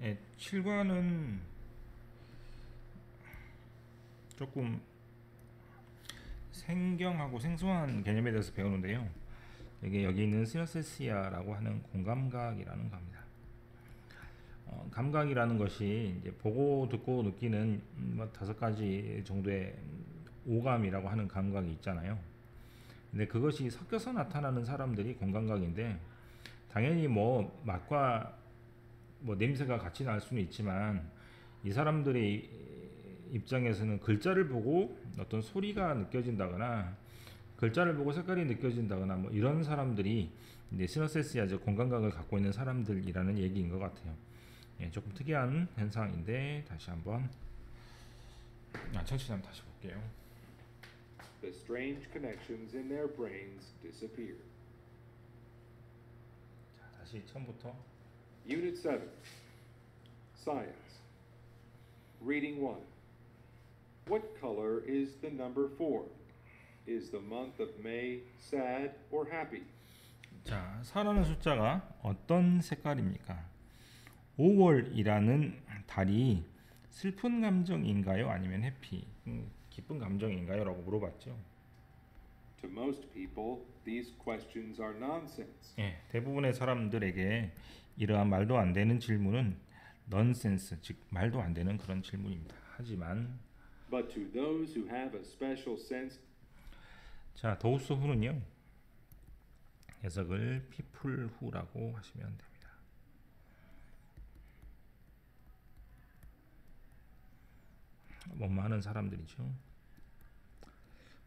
예, 7과는 조금 생경하고 생소한 개념에 대해서 배우는데요. 이게 여기 있는 시너세시아라고 하는 공감각이라는 겁니다. 감각이라는 것이 이제 보고 듣고 느끼는 뭐 5가지 정도의 오감이라고 하는 감각이 있잖아요. 근데 그것이 섞여서 나타나는 사람들이 공감각인데, 당연히 뭐 맛과 뭐 냄새가 같이 날 수는 있지만 이 사람들의 입장에서는 글자를 보고 어떤 소리가 느껴진다거나 글자를 보고 색깔이 느껴진다거나 뭐 이런 사람들이 이제 시너세시아적 공감각을 갖고 있는 사람들이라는 얘기인 것 같아요. 예, 조금 특이한 현상인데 다시 한번 청취자 한번 다시 볼게요. The strange connections in their brains disappear. 자, 다시 처음부터. Unit 7. Science. Reading 1. What color is the number 4? Is the month of May sad or happy? 자, 4라는 숫자가 어떤 색깔입니까? 5월이라는 달이 슬픈 감정인가요? 아니면 해피, 기쁜 감정인가요? 라고 물어봤죠. To most people, these questions are nonsense. 예, 대부분의 사람들에게 이러한 말도 안 되는 질문은 넌센스, 즉 말도 안 되는 그런 질문입니다. 하지만 But to those who have a special sense, 자, 더우스 후는요, 해석을 people who라고 하시면 됩니다. 뭐뭐 하는 사람들이죠.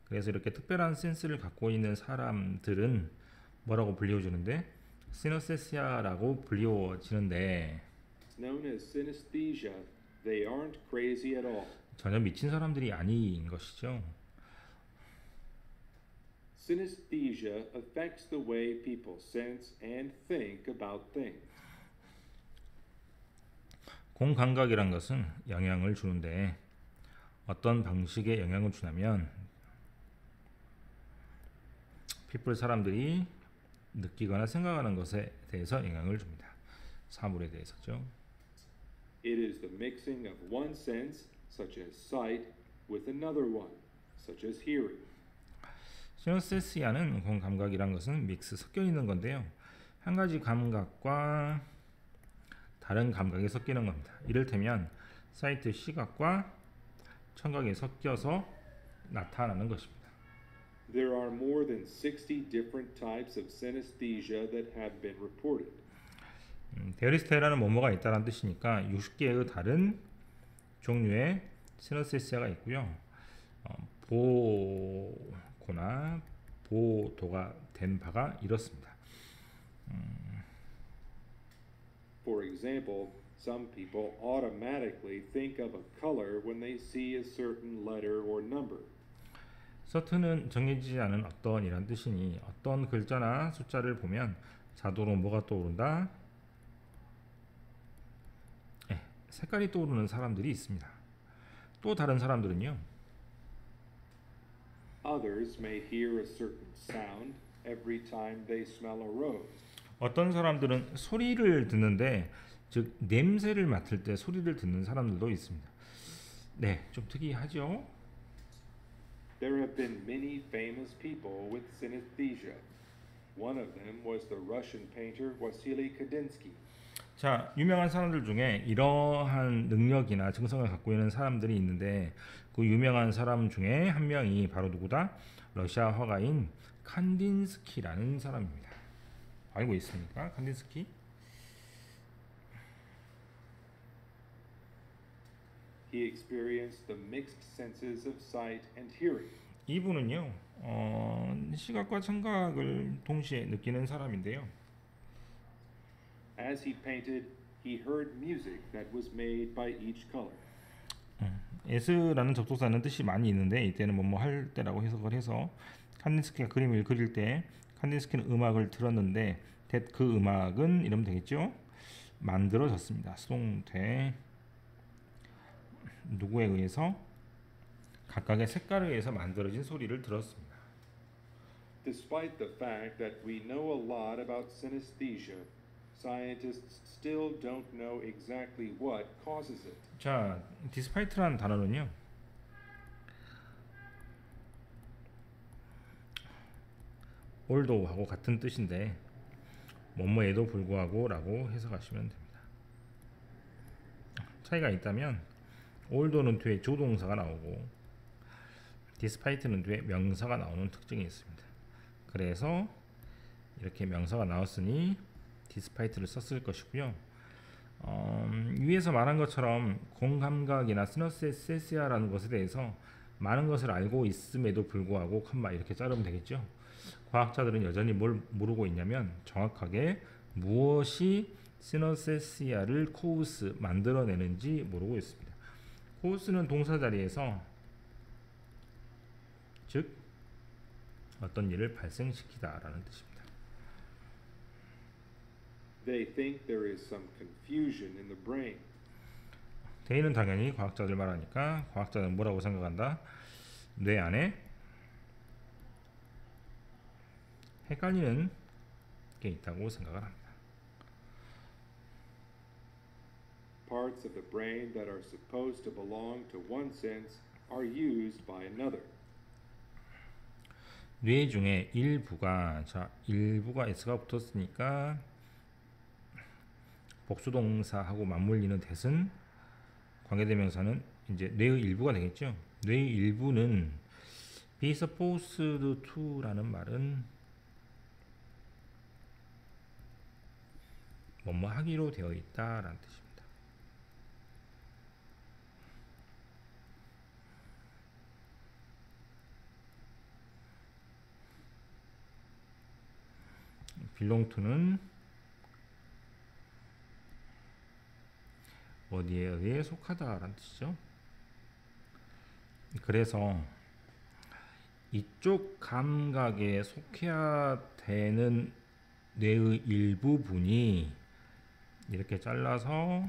그래서 이렇게 특별한 센스를 갖고 있는 사람들은 뭐라고 불리워주는데 시너세시아라고 불리워지는데, known as synesthesia, they aren't crazy at all. 전혀 미친 사람들이 아닌 것이죠. Synesthesia affects the way people sense and think about things. 공감각이란 것은 영향을 주는데 어떤 방식의 영향을 주냐면 people 사람들이 느끼거나 생각하는 것에 대해서 영향을 줍니다. 사물에 대해서죠. It is the mixing of one sense, such as sight, with another one, such as hearing. 시너세시아는 공감각이란 것은 믹스 섞여 있는 건데요. 한 가지 감각과 다른 감각이 섞이는 겁니다. 이를테면 사이트 시각과 청각이 섞여서 나타나는 것입니다. There are more than 60 different types of synesthesia that have been reported. 데어리스테라는 뭐뭐가 있다는 뜻이니까 60개의 다른 종류의 시너세시아가 있고요. 보거나 보도가 된 바가 이렇습니다. For example, some people automatically think of a color when they see a certain letter or number. 서튼은 정해지지 않은 어떤 이란 뜻이니 어떤 글자나 숫자를 보면 자동으로 뭐가 떠오른다? 색깔이 떠오르는 사람들이 있습니다. 또 다른 사람들은요. Others may hear a certain sound every time they smell a rose. 어떤 사람들은 소리를 듣는데, 즉 냄새를 맡을 때 소리를 듣는 사람들도 있습니다. 네, 좀 특이하죠? There have been many famous people with synesthesia. One of them was the Russian painter Vasily Kandinsky. 자, 유명한 사람들 중에 이러한 능력이나 증상을 갖고 있는 사람들이 있는데 그 유명한 사람 중에 한 명이 바로 누구다? 러시아 화가인 칸딘스키라는 사람입니다. 알고 있습니까? 칸딘스키? He experienced the mixed senses of sight and hearing. 이분은요, 시각과 청각을 동시에 느끼는 사람인데요. As he painted, he heard music that was made by each color. 에스라는 접속사는 뜻이 많이 있는데 이때는 뭐뭐 할 때라고 해석을 해서 칸딘스키가 그림을 그릴 때 칸딘스키는 음악을 들었는데 그 음악은 이러면 되겠죠? 만들어졌습니다. 수동태 누구에 의해서? 각각의 색깔에 의해서 만들어진 소리를 들었습니다. Despite the fact that we know a lot about synesthesia, Scientists still don't know exactly what causes it. 자, despite라는 단어는요. although 하고 같은 뜻인데 뭐뭐에도 불구하고라고 해석하시면 됩니다. 차이가 있다면 although는 뒤에 조동사가 나오고 despite는 뒤에 명사가 나오는 특징이 있습니다. 그래서 이렇게 명사가 나왔으니 despite를 썼을 것이고요. 위에서 말한 것처럼 공감각이나 시너세시아라는 것에 대해서 많은 것을 알고 있음에도 불구하고 컴마 이렇게 자르면 되겠죠. 과학자들은 여전히 뭘 모르고 있냐면 정확하게 무엇이 시너세시아를 코우스 만들어내는지 모르고 있습니다. 코우스는 동사 자리에서 즉 어떤 일을 발생시키다라는 뜻입니다. They think there is some confusion in the brain. 대인은 당연히 과학자들 말하니까 과학자는 뭐라고 생각한다? 뇌 안에 헷갈리는 게 있다고 생각을 합니다. Parts of the brain that are supposed to belong to one sense are used by another. 뇌 중에 일부가 일부가 s가 붙었으니까 복수동사하고 맞물리는 대신 관계대명사는 이제 뇌의 일부가 되겠죠. 뇌의 일부는 be supposed to라는 말은 뭐뭐 하기로 되어 있다라는 뜻입니다. belong to는 어디에 속하다라는 뜻이죠. 그래서 이쪽 감각에 속해야 되는 뇌의 일부분이 이렇게 잘라서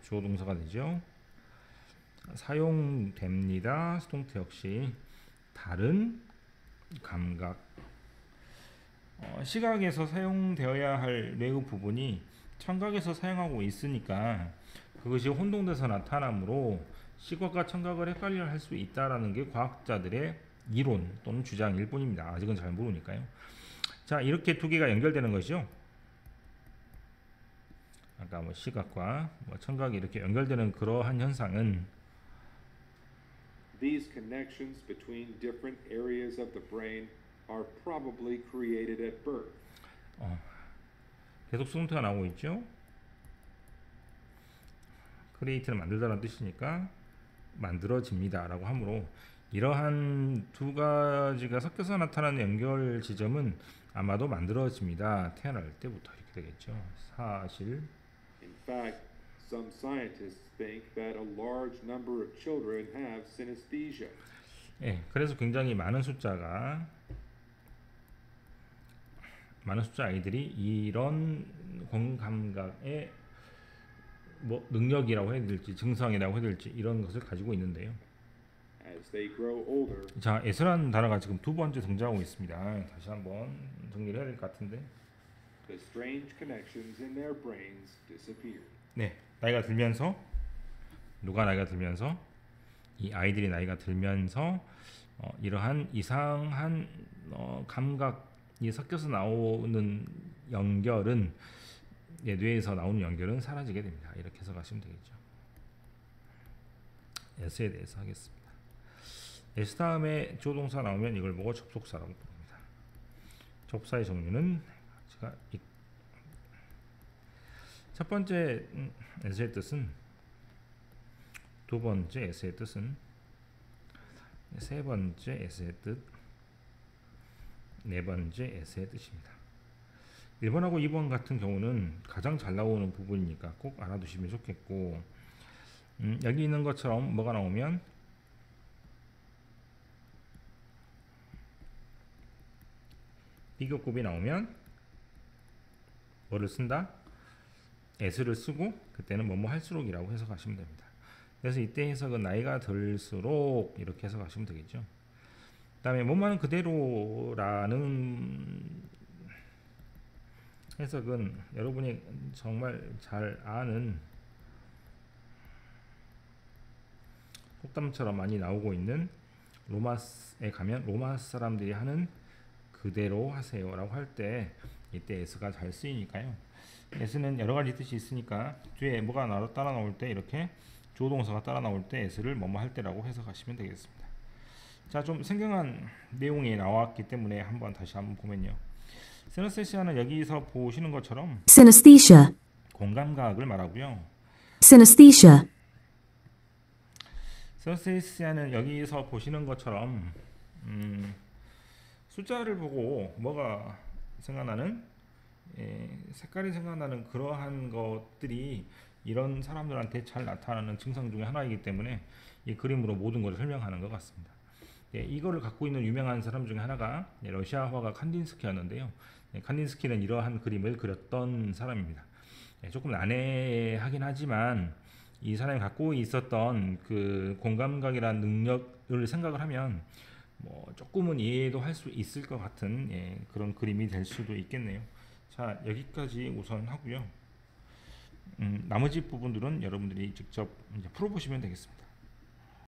주어 동사가 되죠. 사용됩니다. 수동태 역시 다른 감각 시각에서 사용되어야 할 뇌의 부분이 청각에서 사용하고 있으니까 그것이 혼동돼서 나타나므로 시각과 청각을 헷갈려 할 수 있다라는 게 과학자들의 이론 또는 주장일 뿐입니다. 아직은 잘 모르니까요. 자, 이렇게 두 개가 연결되는 것이죠. 아까 뭐 시각과 청각이 이렇게 연결되는 그러한 현상은 These connections between different areas of the brain are probably created at birth. 계속 수동태가 나오고 있죠. create는 만들다라는 뜻이니까 만들어집니다 라고 하므로 이러한 두 가지가 섞여서 나타나는 연결 지점은 아마도 만들어집니다. 태어날 때부터 이렇게 되겠죠. 사실 In fact, some scientists think that a large number of children have synesthesia. 예, 그래서 굉장히 많은 숫자 아이들이 이런 공감각의 뭐 능력이라고 해야 될지 증상이라고 해야 될지 이런 것을 가지고 있는데요. As they grow older, 자, S라는 단어가 지금 두 번째 등장하고 있습니다. 다시 한번 정리를 해야 될 것 같은데. the strange connections in their brains disappear. 네, 나이가 들면서 누가 나이가 들면서 이 아이들이 나이가 들면서 이러한 이상한 감각이 섞여서 나오는 연결은 뇌에서 나오는 연결은 사라지게 됩니다. 이렇게 해석하시면 되겠죠. S에 대해서 하겠습니다. S 다음에 조동사 나오면 이걸 보고 접속사라고 부릅니다. 접사의 종류는 제가 첫 번째 S의 뜻은 두 번째 S의 뜻은 세 번째 S의 뜻 네 번째 S의 뜻입니다. 1번하고 2번 같은 경우는 가장 잘 나오는 부분이니까 꼭 알아두시면 좋겠고 여기 있는 것처럼 뭐가 나오면 비교급이 나오면 뭐를 쓴다? S를 쓰고 그때는 뭐뭐 할수록이라고 해석하시면 됩니다. 그래서 이때 해석은 나이가 들수록 이렇게 해석하시면 되겠죠. 그 다음에 뭐뭐는 그대로라는 해석은 여러분이 정말 잘 아는 속담처럼 많이 나오고 있는 로마에 가면 로마 사람들이 하는 그대로 하세요라고 할 때 이때 s가 잘 쓰이니까요. s는 여러 가지 뜻이 있으니까 뒤에 뭐가 따라 나올 때 이렇게 조동사가 따라 나올 때 s를 뭐뭐 할 때라고 해석하시면 되겠습니다. 자, 좀 생경한 내용이 나왔기 때문에 다시 한번 보면요. 세너세시아는 여기서 보시는 것처럼 synesthesia, 공감각을 말하고요. synesthesia, 세너세시아는 여기서 보시는 것처럼 숫자를 보고 뭐가 생각나는 색깔이 생각나는 그러한 것들이 이런 사람들한테 잘 나타나는 증상 중에 하나이기 때문에 이 그림으로 모든 것을 설명하는 것 같습니다. 이거를 갖고 있는 유명한 사람 중에 하나가 러시아 화가 칸딘스키였는데요. 칸딘스키는 이러한 그림을 그렸던 사람입니다. 조금 난해하긴 하지만 이 사람이 갖고 있었던 그 공감각이라는 능력을 생각을 하면 뭐 조금은 이해도 할 수 있을 것 같은 그런 그림이 될 수도 있겠네요. 자, 여기까지 우선 하고요. 나머지 부분들은 여러분들이 직접 이제 풀어보시면 되겠습니다.